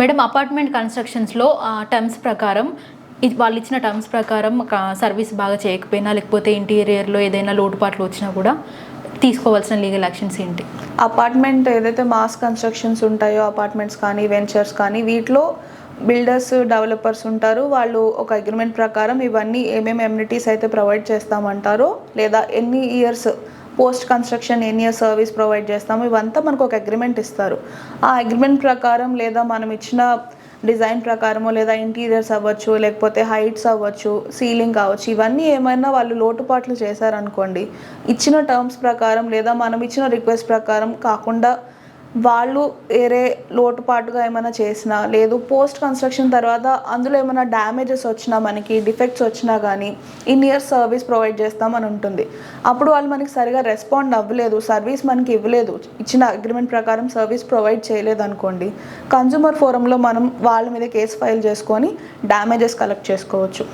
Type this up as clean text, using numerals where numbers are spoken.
Madam apartment కన్స్ట్రక్షన్స్లో terms ప్రకారం వాళ్ళు ఇచ్చిన టర్మ్స్ ప్రకారం సర్వీస్ బాగా చేయకపోయినా లేకపోతే ఇంటీరియర్లో ఏదైనా లోటుపాట్లు వచ్చినా కూడా తీసుకోవాల్సిన లీగల్ యాక్షన్స్ ఏంటి? అపార్ట్మెంట్ ఏదైతే మాస్ కన్స్ట్రక్షన్స్ ఉంటాయో అపార్ట్మెంట్స్ కానీ వెంచర్స్ కానీ వీటిలో బిల్డర్స్ డెవలపర్స్ ఉంటారు. వాళ్ళు ఒక అగ్రిమెంట్ ప్రకారం ఇవన్నీ ఏమేమి ఎమ్యూనిటీస్ అయితే ప్రొవైడ్ చేస్తామంటారో లేదా ఎన్ని ఇయర్స్ పోస్ట్ కన్స్ట్రక్షన్ ఎన్ని ఇయర్స్ సర్వీస్ ప్రొవైడ్ చేస్తాము ఇవంతా మనకు ఒక అగ్రిమెంట్ ఇస్తారు. ఆ అగ్రిమెంట్ ప్రకారం లేదా మనం ఇచ్చిన డిజైన్ ప్రకారమో లేదా ఇంటీరియర్స్ అవ్వచ్చు లేకపోతే హైట్స్ అవ్వచ్చు సీలింగ్ కావచ్చు ఇవన్నీ ఏమైనా వాళ్ళు లోటుపాట్లు చేశారనుకోండి ఇచ్చిన టర్మ్స్ ప్రకారం లేదా మనం ఇచ్చిన రిక్వెస్ట్ ప్రకారం కాకుండా వాళ్ళు వేరే లోటుపాటుగా ఏమైనా చేసినా లేదు పోస్ట్ కన్స్ట్రక్షన్ తర్వాత అందులో ఏమైనా డ్యామేజెస్ వచ్చినా మనకి డిఫెక్ట్స్ వచ్చినా కానీ ఇన్ ఇయర్స్ సర్వీస్ ప్రొవైడ్ చేస్తామని ఉంటుంది. అప్పుడు వాళ్ళు మనకి సరిగా రెస్పాండ్ అవ్వలేదు, సర్వీస్ మనకి ఇవ్వలేదు, ఇచ్చిన అగ్రిమెంట్ ప్రకారం సర్వీస్ ప్రొవైడ్ చేయలేదు అనుకోండి కన్జ్యూమర్ ఫోరంలో మనం వాళ్ళ మీద కేసు ఫైల్ చేసుకొని డ్యామేజెస్ కలెక్ట్ చేసుకోవచ్చు.